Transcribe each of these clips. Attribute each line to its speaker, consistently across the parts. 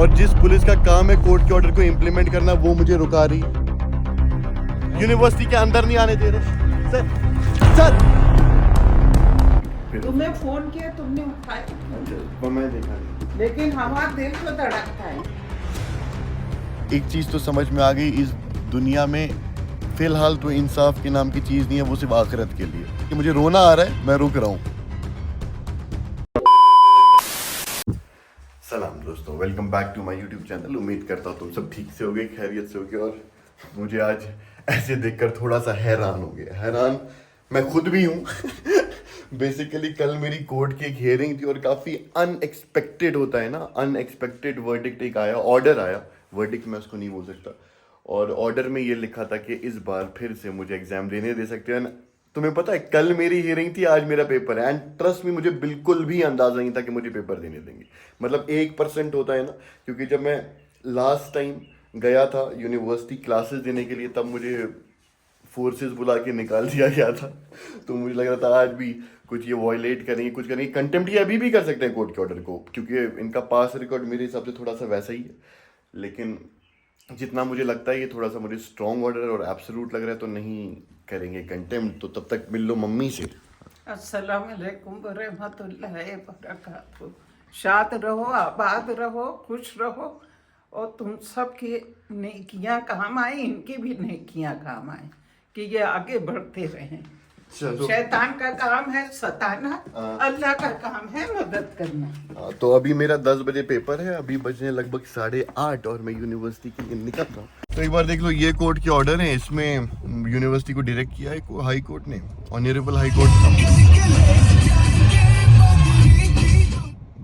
Speaker 1: और जिस पुलिस का काम है कोर्ट के ऑर्डर को इम्प्लीमेंट करना, वो मुझे रुका रही है। यूनिवर्सिटी के अंदर नहीं आने दे रहे। सर
Speaker 2: तुम्हें फोन किया, तुमने उठाया,
Speaker 1: मैं देखा नहीं।
Speaker 2: लेकिन हमारा दिल तो धड़कता है।
Speaker 1: एक चीज तो समझ में आ गई, इस दुनिया में फिलहाल तो इंसाफ के नाम की चीज नहीं है, वो सिर्फ आखिरत के लिए। कि मुझे रोना आ रहा है, मैं रुक रहा हूँ। सलाम दोस्तों, welcome back to my YouTube channel. उम्मीद करता हूँ तुम सब ठीक से होगे, खैरियत से होगे। और मुझे आज ऐसे देखकर थोड़ा सा हैरान हो गया। हैरान मैं खुद भी हूँ। बेसिकली कल मेरी कोर्ट की एक हियरिंग थी और काफ़ी अनएक्सपेक्टेड होता है ना, अनएक्सपेक्टेड वर्डिक्ट एक आया, ऑर्डर आया। वर्डिक्ट मैं उसको नहीं बोल सकता। और ऑर्डर में ये लिखा था कि इस बार फिर से मुझे एग्जाम देने दे सकते हैं। तुम्हें पता है कल मेरी हियरिंग थी, आज मेरा पेपर है। एंड ट्रस्ट में मुझे बिल्कुल भी अंदाजा नहीं था कि मुझे पेपर देने देंगे। मतलब 1% होता है ना, क्योंकि जब मैं लास्ट टाइम गया था यूनिवर्सिटी क्लासेस देने के लिए, तब मुझे फोर्सेस बुला के निकाल दिया गया था। तो मुझे लग रहा था आज भी कुछ ये वॉयलेट करेंगे, कुछ करेंगे। कंटेम्प्ट ये अभी भी कर सकते हैं कोर्ट के ऑर्डर को, क्योंकि इनका पास रिकॉर्ड मेरे हिसाब से थोड़ा सा वैसा ही है। लेकिन जितना मुझे लगता है ये थोड़ा सा मुझे स्ट्रॉन्ग ऑर्डर और एब्सोल्यूट लग रहा है, तो नहीं करेंगे कंटेम्प्ट। तो तब तक मिल लो मम्मी से।
Speaker 2: अस्सलाम वालेकुम रहमतुल्लाहि व बरकातहू। शाद रहो, आबाद रहो, खुश रहो, और तुम सबकी नेकियां काम आए, इनकी भी नेकियां काम आए, कि ये आगे बढ़ते रहें। शैतान का काम है सताना, अल्लाह का काम है मदद करना।
Speaker 1: तो अभी मेरा 10 बजे पेपर है, अभी बजने लगभग 8:30 और मैं यूनिवर्सिटी के लिए निकल रहा हूँ। तो एक बार देख लो, ये कोर्ट के ऑर्डर है। इसमें यूनिवर्सिटी को डायरेक्ट किया है हाई कोर्ट ने, ऑनरेबल हाई कोर्ट।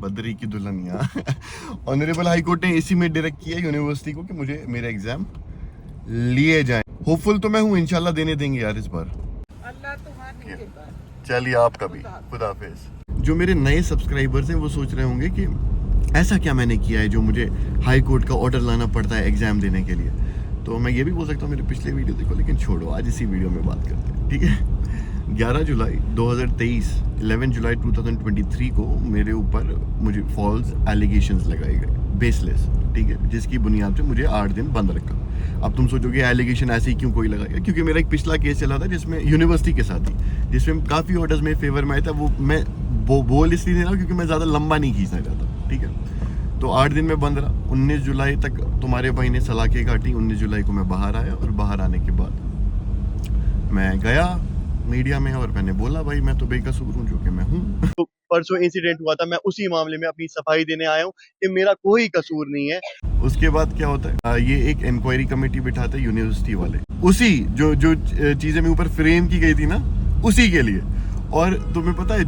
Speaker 1: बदरी की दुल्हनिया। ऑनरेबल हाई कोर्ट ने इसी में डायरेक्ट किया यूनिवर्सिटी को कि मुझे मेरे एग्जाम लिए जाएं। होपफुल तो मैं हूँ, इंशाल्लाह देने देंगे यार इस बार।
Speaker 2: अल्लाह तुम्हारे के बाद।
Speaker 1: चलिए आपका भी खुदा हाफिज। जो मेरे नए सब्सक्राइबर्स हैं वो सोच रहे होंगे कि ऐसा क्या मैंने किया है जो मुझे हाई कोर्ट का ऑर्डर लाना पड़ता है एग्जाम देने के लिए। तो मैं ये भी बोल सकता हूँ मेरे पिछले वीडियो देखो, लेकिन छोड़ो, आज इसी वीडियो में बात करते हैं, ठीक है। 11 जुलाई 2023, 11 जुलाई 2023 को मेरे ऊपर मुझे फॉल्स एलिगेशंस लगाए गए, बेसलेस, ठीक है, जिसकी बुनियाद पे मुझे 8 दिन बंद रखा। अब तुम सोचोगे एलिगेशन ऐसे ही क्यों कोई लगाएगा, क्योंकि मेरा एक पिछला केस चला था जिसमें यूनिवर्सिटी के साथ ही, जिसमें काफ़ी ऑर्डर्स मेरे फेवर में आया था। वो मैं बोल इसलिए नहीं रहा क्योंकि मैं ज़्यादा लंबा नहीं खींचना चाहता, ठीक है। तो 8 दिन में बंद रहा। 19 जुलाई तक तुम्हारे भाई ने सलाखें काटी। 19 जुलाई को मैं बाहर आया और बाहर आने के बाद मैं गया मीडिया में और मैंने बोला भाई मैं तो बेकसूर हूँ, जो कि मैं हूँ। तो परसों इंसिडेंट हुआ था, मैं उसी मामले में अपनी सफाई देने आया हूँ कि मेरा कोई कसूर नहीं है। उसके बाद क्या होता है, ये एक इंक्वायरी कमेटी बिठाते हैं यूनिवर्सिटी वाले, उसी जो चीजें मेरे ऊपर फ्रेम की गई थी ना, उसी के लिए। और तुम्हें पता है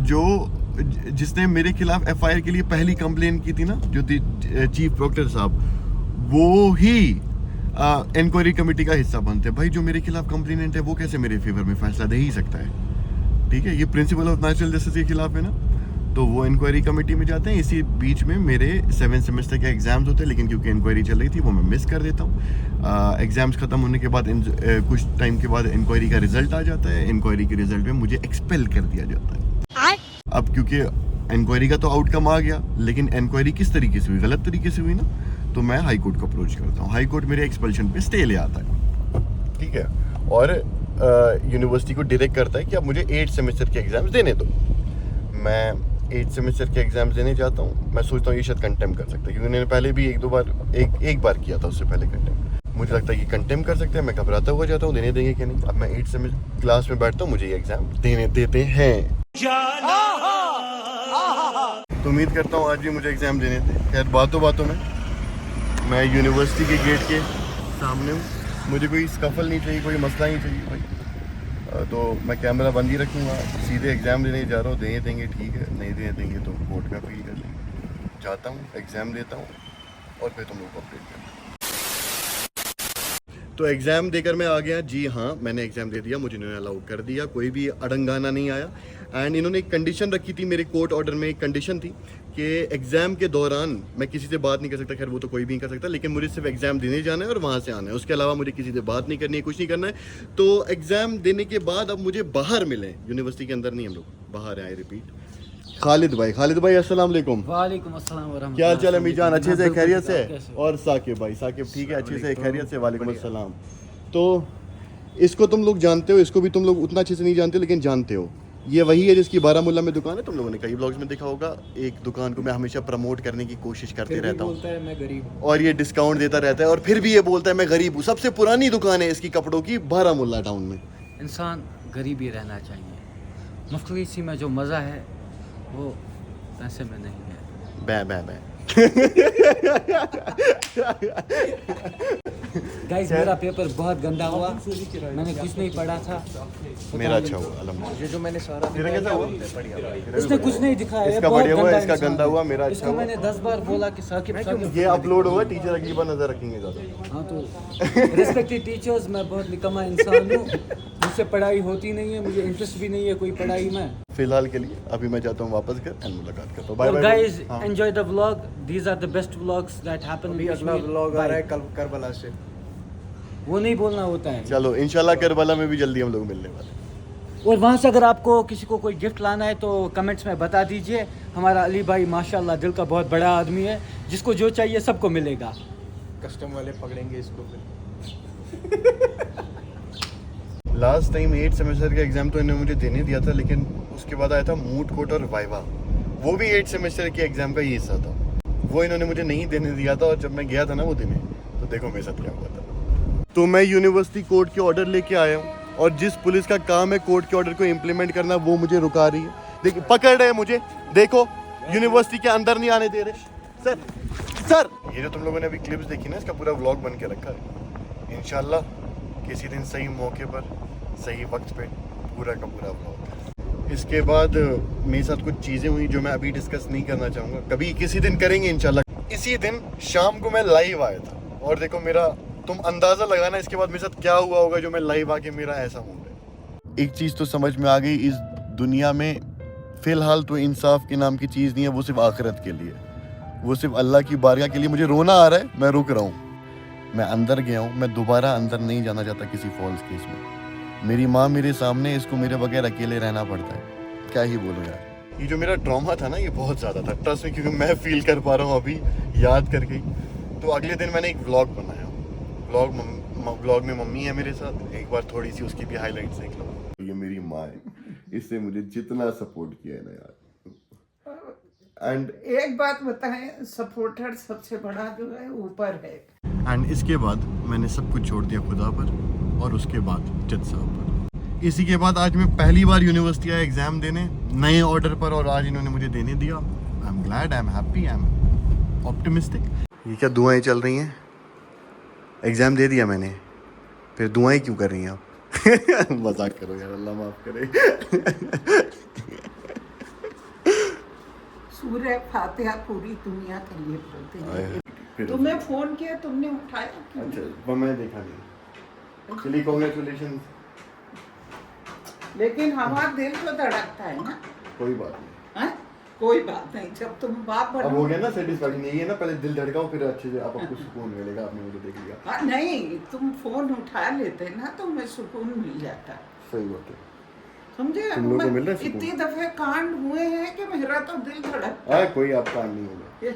Speaker 1: जिसने मेरे खिलाफ एफआईआर के लिए पहली कंप्लेन की थी ना, जो थी चीफ प्रोक्टर साहब, वो ही इंक्वायरी कमेटी का हिस्सा बनते हैं। भाई जो मेरे खिलाफ कंप्लेनेंट है वो कैसे मेरे फेवर में फैसला दे ही सकता है, ठीक है। ये प्रिंसिपल ऑफ नेचुरल जस्टिस के खिलाफ है ना। तो वो इंक्वायरी कमेटी में जाते हैं। इसी बीच में मेरे 7 सेमेस्टर के एग्जाम्स होते हैं, लेकिन क्योंकि इंक्वायरी चल रही थी वो मैं मिस कर देता हूँ। एग्जाम्स खत्म होने के बाद कुछ टाइम के बाद इंक्वायरी का रिजल्ट आ जाता है। इंक्वायरी के रिजल्ट में मुझे एक्सपेल कर दिया जाता है। अब क्योंकि इंक्वायरी का तो आउटकम आ गया, लेकिन इंक्वायरी किस तरीके से हुई, गलत तरीके से हुई ना, तो मैं हाई कोर्ट को अप्रोच करता हूँ। हाई कोर्ट मेरे एक्सपल्शन पे स्टे ले आता है, ठीक है। और यूनिवर्सिटी को डायरेक्ट करता है कि अब मुझे 8 सेमेस्टर के एग्जाम्स देने दो। मैं 8 सेमेस्टर के एग्जाम्स देने जाता हूँ। मैं सोचता हूँ ये शायद कंटेम्प्ट कर सकता है, क्योंकि उन्होंने पहले भी एक बार किया था उससे पहले कंटेम्प्ट। मुझे लगता है कि कंटेम्प्ट कर सकते हैं। मैं घबराता हुआ जाता हूँ, देने देंगे कि नहीं। अब मैं 8 सेमेस्टर क्लास में बैठता हूँ, मुझे ये एग्जाम देने देते हैं। तो उम्मीद करता हूँ आज भी मुझे एग्जाम देने थे। खैर बातों बातों में मैं यूनिवर्सिटी के गेट के सामने हूँ। मुझे कोई स्कफल नहीं चाहिए, कोई मसला नहीं चाहिए भाई। तो मैं कैमरा बंद ही रखूँगा, सीधे एग्ज़ाम देने जा रहा हूँ। देने देंगे ठीक है, नहीं देने देंगे तो कोर्ट में अपील कर लेंगे। जाता हूँ, एग्ज़ाम देता हूँ और फिर तुम लोग को अपडेट करता हूँ। तो एग्ज़ाम देकर मैं आ गया। जी हाँ, मैंने एग्ज़ाम दे दिया, मुझे इन्होंने अलाउ कर दिया, कोई भी अड़ंगाना नहीं आया। एंड इन्होंने एक कंडीशन रखी थी, मेरे कोर्ट ऑर्डर में एक कंडीशन थी कि एग्ज़ाम के दौरान मैं किसी से बात नहीं कर सकता। खैर वो तो कोई भी नहीं कर सकता, लेकिन मुझे सिर्फ एग्ज़ाम देने जाना है और वहाँ से आना है। उसके अलावा मुझे किसी से बात नहीं करनी है, कुछ नहीं करना है। तो एग्ज़ाम देने के बाद अब मुझे बाहर मिले, यूनिवर्सिटी के अंदर नहीं, हम लोग बाहर आए। रिपीट, खालिद भाई अस्सलाम वालेकुम।
Speaker 3: वालेकुम अस्सलाम वरहमतुल्लाह।
Speaker 1: क्या हाल चाल है मीजान, अच्छे से खैरियत से?
Speaker 3: कैसे हो?
Speaker 1: और साकिब ठीक है, अच्छे से खैरियत से? वालेकुम अस्सलाम। तो इसको तुम लोग जानते हो, इसको भी तुम लोग उतना अच्छे से नहीं जानते लेकिन जानते हो। ये वही है जिसकी बारामूला में दुकान है, तुम लोगों ने कई ब्लॉग्स में देखा होगा। एक दुकान को मैं हमेशा प्रमोट करने की कोशिश करते
Speaker 3: फिर भी
Speaker 1: रहता हूँ
Speaker 3: बोलता है मैं गरीब हूँ।
Speaker 1: और ये डिस्काउंट देता रहता है और फिर भी ये बोलता है मैं गरीब हूँ। सबसे पुरानी दुकान है इसकी कपड़ों की बारामूला टाउन में।
Speaker 3: इंसान गरीब ही रहना चाहिए। मुफ्तलिसी में जो मज़ा है वो पैसे में नहीं है।
Speaker 1: बै
Speaker 3: गाइस मेरा पेपर बहुत गंदा हुआ, मैंने कुछ नहीं पढ़ा था।
Speaker 1: मेरा अच्छा हुआ अल्हम्दुलिल्लाह।
Speaker 3: ये जो मैंने सारा
Speaker 1: तेरा कैसा हुआ?
Speaker 3: इसने कुछ नहीं दिखाया।
Speaker 1: इसका
Speaker 3: बहुत
Speaker 1: बढ़िया हुआ,
Speaker 3: गंदा
Speaker 1: इसका
Speaker 3: इंसान
Speaker 1: गंदा
Speaker 3: है।
Speaker 1: हुआ, मेरा अच्छा
Speaker 3: इसको
Speaker 1: हुआ।
Speaker 3: मैंने 10 बार बोला कि साकिब
Speaker 1: ये अपलोड होगा, टीचर अगली बार नजर रखेंगे ज़्यादा।
Speaker 3: हाँ तो रिस्पेक्टेड टीचर्स, मैं बहुत निकम्मा इंसान हूँ, मुझसे पढ़ाई होती नहीं है, मुझे इंटरेस्ट भी नहीं है कोई पढ़ाई में।
Speaker 1: फिलहाल के लिए अभी मैं जाता हूँ वापस घर एंड मुलाकात करता हूँ। बाय
Speaker 3: So
Speaker 1: बाय
Speaker 3: guys,
Speaker 1: हाँ।
Speaker 3: enjoy the vlog. These are the best vlogs that happen in
Speaker 4: अगला
Speaker 3: Kashmir.
Speaker 4: व्लॉग आ रहा है
Speaker 3: Bye.
Speaker 4: कल करबला से।
Speaker 3: वो नहीं बोलना होता है।
Speaker 1: चलो इंशाल्लाह करबला में भी जल्दी हम लोग मिलने वाले हैं।
Speaker 3: और वहाँ से अगर आपको किसी को कोई गिफ्ट लाना है तो कमेंट्स में बता दीजिए। हमारा अली भाई माशाल्लाह दिल का बहुत बड़ा आदमी है, जिसको जो चाहिए सबको मिलेगा।
Speaker 4: कस्टम वाले पकड़ेंगे इसको फिर।
Speaker 1: लास्ट टाइम 8 सेमेस्टर का एग्जाम तो इन्होंने मुझे देने दिया था, लेकिन उसके बाद आया था मूड कोर्ट और वाइवा। वो भी 8 सेमेस्टर के एग्जाम का ही हिस्सा था। वो इन्होंने मुझे नहीं देने दिया था और जब मैं गया था ना वो देने, तो देखो मेरे साथ क्या हुआ था। तो मैं यूनिवर्सिटी कोर्ट के ऑर्डर लेके आया हूँ और जिस पुलिस का काम है कोर्ट के ऑर्डर को इम्प्लीमेंट करना, वो मुझे रुका रही है। देखिए पकड़ रहे हैं मुझे, देखो यूनिवर्सिटी के अंदर नहीं आने दे रहे। सर ये जो तुम लोगों ने अभी क्लिप्स देखी ना, इसका पूरा व्लॉग बन के रखा है। इंशाल्लाह किसी दिन सही मौके पर सही वक्त पे पूरा का पूरा व्लॉग। इसके बाद मेरे साथ कुछ चीज़ें हुई जो मैं अभी डिस्कस नहीं करना चाहूँगा, कभी किसी दिन करेंगे इंशाल्लाह। इसी दिन शाम को मैं लाइव आया था और देखो मेरा, तुम अंदाज़ा लगाना इसके बाद मेरे साथ क्या हुआ होगा जो मैं लाइव आके मेरा ऐसा मूड है। एक चीज़ तो समझ में आ गई, इस दुनिया में फ़िलहाल तो इंसाफ के नाम की चीज़ नहीं है, वो सिर्फ आखिरत के लिए, वो सिर्फ अल्लाह की बारगाह के लिए। मुझे रोना आ रहा है, मैं रुक रहा हूँ। मैं अंदर गया हूँ, मैं दोबारा अंदर नहीं जाना चाहता किसी फॉल्स केस में। मेरी माँ मेरे सामने, इसको मेरे बगैर अकेले रहना पड़ता है। क्या ही बोलूँ यार, ये जो मेरा ट्रॉमा था ना ये बहुत ज़्यादा था, ट्रस्ट में, क्योंकि मैं फील कर पा रहा हूँ अभी याद करके ही। तो अगले दिन मैंने एक व्लॉग बनाया। व्लॉग में मम्मी है मेरे साथ, एक बार थोड़ी सी उसकी भी हाईलाइट्स देख लो। ये मेरी माँ है, इससे मुझे जितना सपोर्ट किया है ना यार। एंड
Speaker 2: एक बात बताएं, सपोर्टर सबसे बड़ा जो है ऊपर है।
Speaker 1: एंड इसके बाद मैंने सब कुछ छोड़ दिया खुदा पर और उसके बाद जज साहब पर। इसी के बाद आज मैं पहली बार यूनिवर्सिटी आया एग्ज़ाम देने नए ऑर्डर पर, और आज इन्होंने मुझे देने दिया। I am glad, I am happy, I am optimistic. ये क्या दुआएं चल रही हैं? एग्ज़ाम दे दिया मैंने, फिर दुआएं क्यों कर रही हैं आप? मजाक करो यार, अल्लाह माफ़ करे।
Speaker 2: सूरह फातिहा पूरी दुनिया के लिए बोलते हैं।
Speaker 1: फिर
Speaker 2: तुम्हें फोन किया, तुमने उठाया क्यों?
Speaker 1: अच्छा, वो मैं देखा नहीं। चलिए कॉन्ग्रेचुलेशन।
Speaker 2: लेकिन हमारा दिल तो धड़कता है ना।
Speaker 1: कोई बात नहीं,
Speaker 2: हाँ? कोई बात नहीं, जब तुम बाप
Speaker 1: अब हो
Speaker 2: बनो।
Speaker 1: गया ना सेटिस्फैक्शन। यही है ना, पहले दिल धड़काओ फिर अच्छे से आपको सुकून मिलेगा। आपने मुझे देख लिया।
Speaker 2: हाँ, नहीं, तुम फोन उठा लेते ना तो मैं सुकून मिल जाता।
Speaker 1: सही बात है।
Speaker 2: समझे?
Speaker 1: तुम लोगों को मिल रहा है सुकून?
Speaker 2: इतनी दफे कांड हुए हैं कि मेरा तो दिल धड़कता
Speaker 1: कोई आपका नहीं होगा।
Speaker 2: है।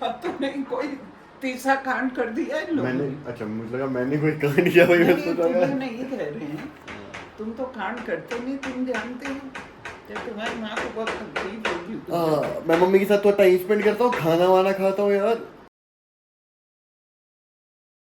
Speaker 2: अब तो नहीं, कोई तीसरा कांड कर दिया इन लोगों
Speaker 1: मैंने,
Speaker 2: ने।
Speaker 1: अच्छा मुझे लगा मैंने कोई कांड किया, वही मैं
Speaker 2: नहीं,
Speaker 1: सोचा
Speaker 2: तुम्हें
Speaker 1: यार।
Speaker 2: नहीं कह रहे हैं, तुम तो कांड करते नहीं, तुम जानते हो कि तुम्हारी माँ को बहुत तकलीफ होगी।
Speaker 1: मैं मम्मी के साथ तो टाइम स्पेंड करता हूँ, खाना वाना खाता हूँ यार।